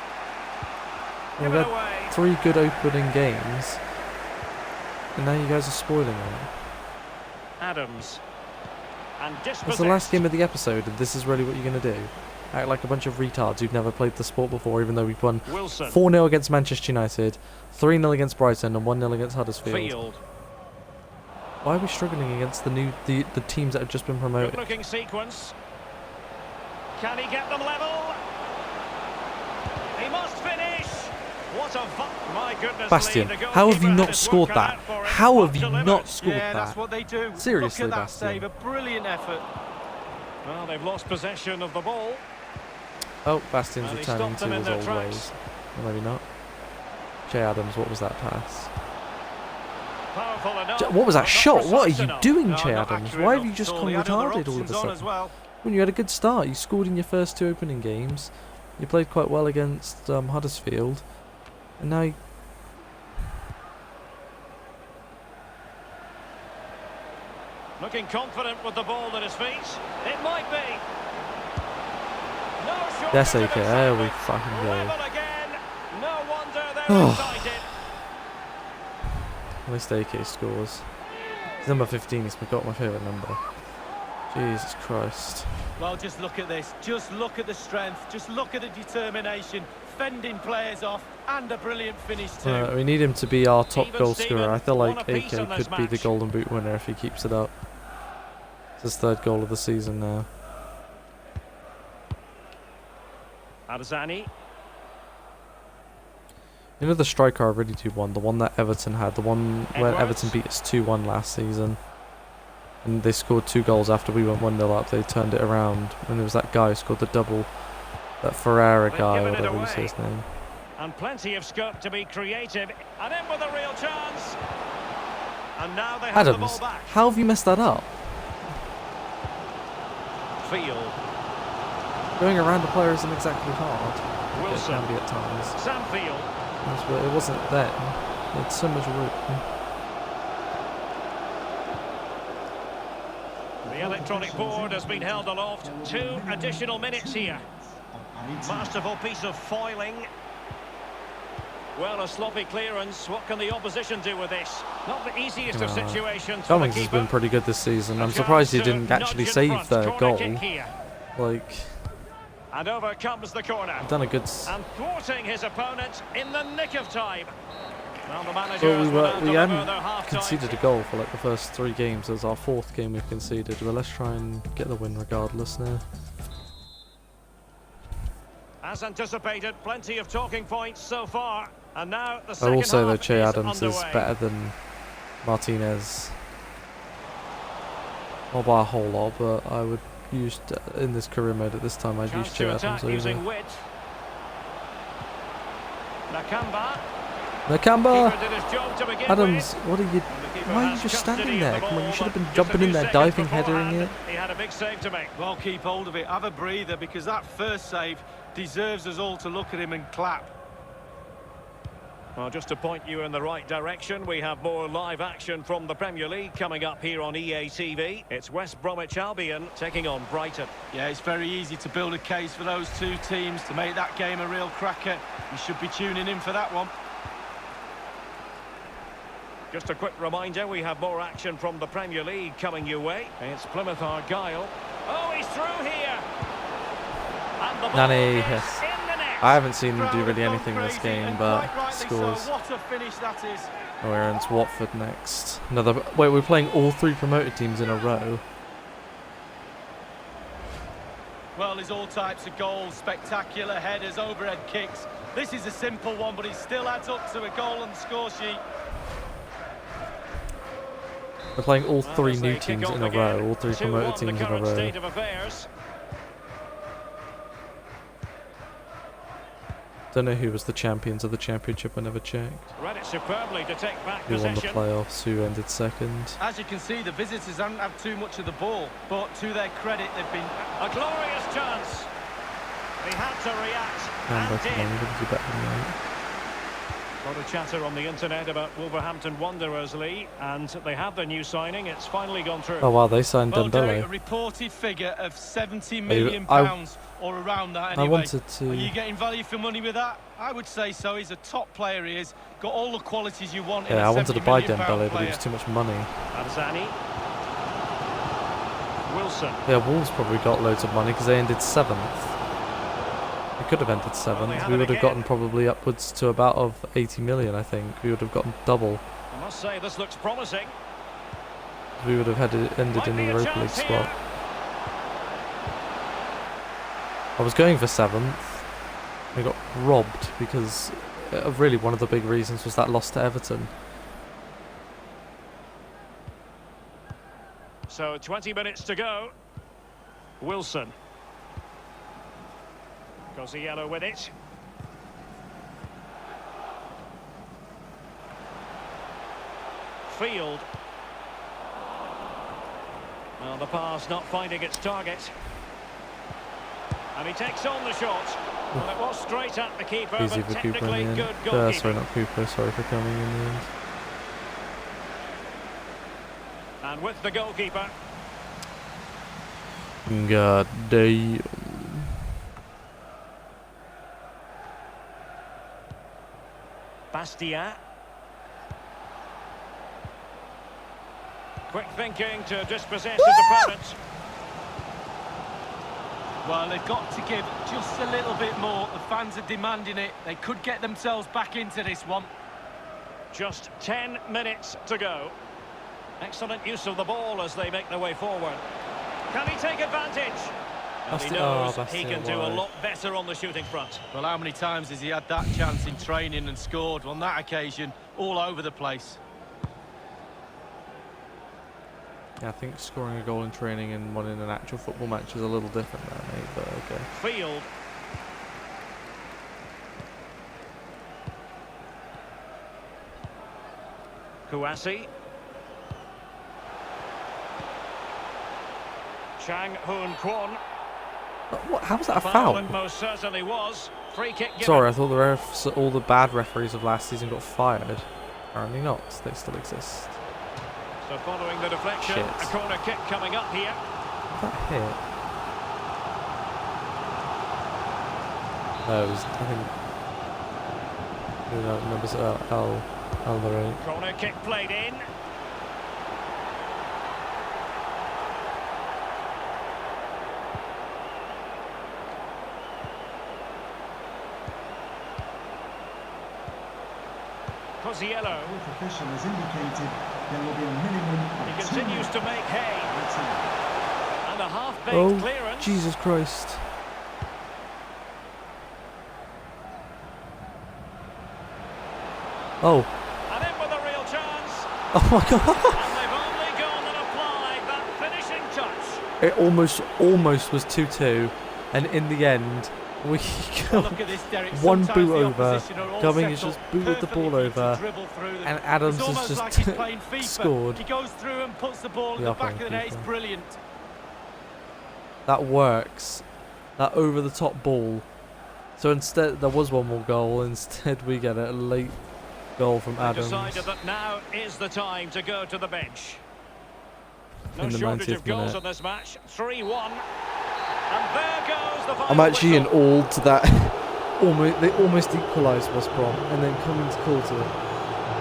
We've had 3 good opening games, and now you guys are spoiling it. Adams. And It's the last game of the episode, and this is really what you're going to do. Act like a bunch of retards who've never played the sport before, even though we've won 4-0 against Manchester United, 3-0 against Brighton, and 1-0 against Huddersfield. Field. Why are we struggling against the teams that have just been promoted? Good looking sequence. Can he get them level? He must finish. What a my goodness. Bastian, Lee, the how have you goalkeeper not had his scored work that? cut out for him. How Well have you delivered. not scored Yeah, that? that's what they do. Seriously, Look at that Bastian. save, a brilliant effort. Well, they've lost possession of the ball. Oh, Bastian's And he returning stopped to them in his their old tracks. ways. Or maybe not. Jay Adams, what was that pass? Powerful enough. What was that but shot? not What are precise you enough. doing, No, Jay not Adams? accurate Why have enough you just at all. gone He had other retarded all of a options on as sudden? well. When you had a good start, you scored in your first 2 opening games. You played quite well against Huddersfield, and now you... Looking confident with the ball at his feet. It might be. No shortage That's of okay. There we excitement. fucking go. Level again. No wonder they're excited. At least AK scores. He's number 15. He's got my favourite number. Jesus Christ. Well, just look at this. Just look at the strength. Just look at the determination. Fending players off, and a brilliant finish too. We need him to be our top Even goal Steven, scorer. I feel one like apiece in AK this could be the match. Golden Boot winner if he keeps it up. It's his 3rd goal of the season now. Arzani. You know the striker I really do want? The one that Everton had. The one where Edwards. Everton beat us 2-1 last season. And they scored 2 goals after we went 1-0 up. They turned it around. And there was that guy who scored the double. That Ferreira They've guy, or given it whatever was away. his name. And plenty of scope to be creative. And in with a real chance. And now they have the Adams, ball back. how have you messed that up? Field. Going around a player isn't exactly hard. It Wilson. can be at times. Samfield. It wasn't then. It had so much room. The electronic board has been held aloft. 2 additional minutes here. Masterful piece of foiling. Well, a sloppy clearance. What can the opposition do with this? Not the easiest of situations for the Cummings has keeper. been pretty good this season. I'm surprised he didn't actually save the goal. Like, And over comes the corner. done a good. And thwarting his opponent in the nick of time. Well, the But managers we hadn't hadn't conceded a goal for like the first 3 games. It was our 4th game we've conceded. But let's try and get the win regardless now. As anticipated, plenty of talking points so far. And now the I second will say half that Che is Adams is underway. better than Martinez. Not by a whole lot, but I would use in this career mode at this time. I'd use Chance Che to Adams attack over. using width. Nakamba. Nakamba! Keeper did his job to begin Adams, with. what are you? And the keeper Why are you has just custody standing of there? the Come on, you ball, should have been but just jumping a in few there, seconds diving, headering beforehand, it. He had a big save to make. Well, keep hold of it. Have a breather, because that first save deserves us all to look at him and clap. Well, just to point you in the right direction, we have more live action from the Premier League coming up here on EA TV. It's West Bromwich Albion taking on Brighton. Yeah, it's very easy to build a case for those 2 teams to make that game a real cracker. You should be tuning in for that one. Just a quick reminder, we have more action from the Premier League coming your way. It's Plymouth Argyle. Oh, he's through here! And the ball Nani, is yes. in the net. I haven't seen him do Crowd really have anything gone this crazy, game, and but quite rightly scores. So. What a finish that is. Oh, we're into Watford next. Another. Wait, we're playing all 3 promoted teams in a row. Well, there's all types of goals, spectacular headers, overhead kicks. This is a simple one, but it still adds up to a goal on the score sheet. We're playing all Well, 3 as new they teams kick in off a row, again, all 3 2-1 promoted the teams in a current row. state of affairs. Don't know who was the champions of the championship. I never checked. Read it superbly to take back Who won the possession. playoffs? Who ended 2nd? As you can see, the visitors haven't had too much of the ball, but to their credit, they've been... A glorious chance. He had to react Amber, and come on, did. you're gonna do better than that. A lot of chatter on the internet about Wolverhampton Wanderers, Lee, and they have their new signing. It's finally gone through. Oh wow, they signed Well, Derek, a Dembele. reported figure of £70 million I or around that anyway. I wanted to. Are you getting value for money with that? I would say so. He's a top player, he is. Got all the qualities you want in Yeah, a I wanted to buy £70 million Dembele, but player. it was too much money. Arzani. Wilson. Yeah, Wolves probably got loads of money because they ended 7th. They could have ended 7th. have We it would have again. gotten probably upwards to about of 80 million, I think. We would have gotten double. I must say, this looks promising. We would have ended Might in the be a Europa League chance spot. here. I was going for 7th. I got robbed because really one of the big reasons was that loss to Everton. So 20 minutes to go. Wilson. Cosiello with it. Field. Well, the pass not finding its target. And he takes on the shot. Well, it was straight at the keeper, Easy but for Cooper technically in the good end. Sorry, goalkeeping. not Cooper. Sorry for coming in the end. And with the goalkeeper. God damn. Bastia. Quick thinking to dispossess his opponent. Well, they've got to give just a little bit more. The fans are demanding it. They could get themselves back into this one. Just 10 minutes to go. Excellent use of the ball as they make their way forward. Can he take advantage? And he knows he can do a lot better on the shooting front. Well, how many times has he had that chance in training and scored? On that occasion, all over the place. Yeah, I think scoring a goal in training and one in an actual football match is a little different there, mate, but okay. Field. Kouassi. Chang Hoon Kwon. What? How was that a Foul it foul? most certainly was. Free kick given. Sorry, I thought the refs, all the bad referees of last season got fired. Apparently not. They still exist. So following the deflection, Shit. a corner kick coming up here. That hit. No, it was, I think. Who knows, remembers Alvarez. Corner kick played in. Cosiello. Fourth official has indicated there will be a minimum He of 2 continues to make hay. And a half-baked Oh, clearance. Jesus Christ. Oh. And in with a real chance. Oh my god. And they've only gone and applied that finishing touch. It almost was 2-2. And in the end, we Well, got look at this, Derek. one Sometimes boot the over. opposition are all Cumming has settled just booted the ball perfectly for you to over. dribble through them. And Adams It's has almost just like he's playing FIFA. scored. He goes through and puts the ball in Yeah, the back of the net. playing It's FIFA. brilliant. That works. That over the top ball. So instead, there was one more goal. Instead, we get a late goal from They Adams. decided that now is the time to go to the bench. No In the shortage 90th of goals minute. in this match. 3-1. And there goes the final I'm actually in whistle. awe to that. They almost equalised West Brom, and then Cummings called it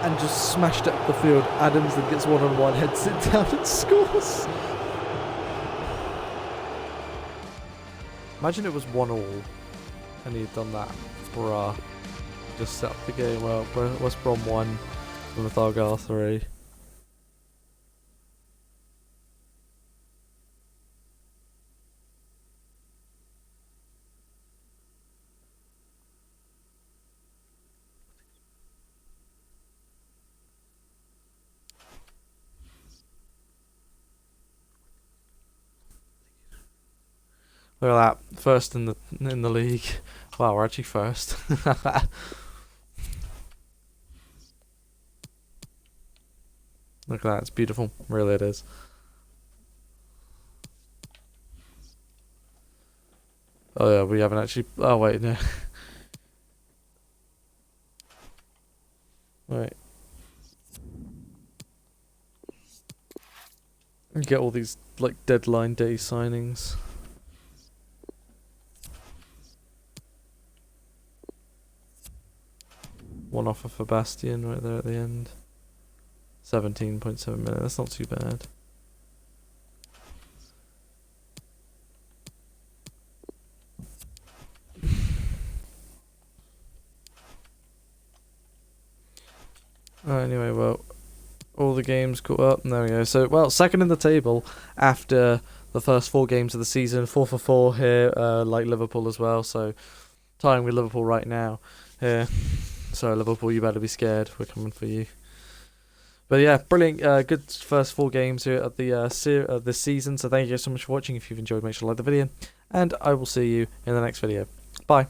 and just smashed it up the field. Adams then gets one-on-one, heads it down and scores. Imagine it was 1-1 and he'd done that. Bruh. Just set up the game well. West Brom 1, Plymouth Argyle 3. Look at that, first in the league. Wow, we're actually first. Look at that, it's beautiful. Really it is. Oh yeah, we haven't actually... Oh wait, no. Wait. You get all these, like, deadline day signings. One offer for Bastion right there at the end. 17.7 million, that's not too bad. Anyway, well, all the games caught up, and there we go. So, well, second in the table after the first 4 games of the season. 4 for 4 here, like Liverpool as well, so tying with Liverpool right now here. So Liverpool, you better be scared. We're coming for you. But yeah, brilliant. Good first 4 games here at the this season. So thank you guys so much for watching. If you've enjoyed, make sure to like the video, and I will see you in the next video. Bye.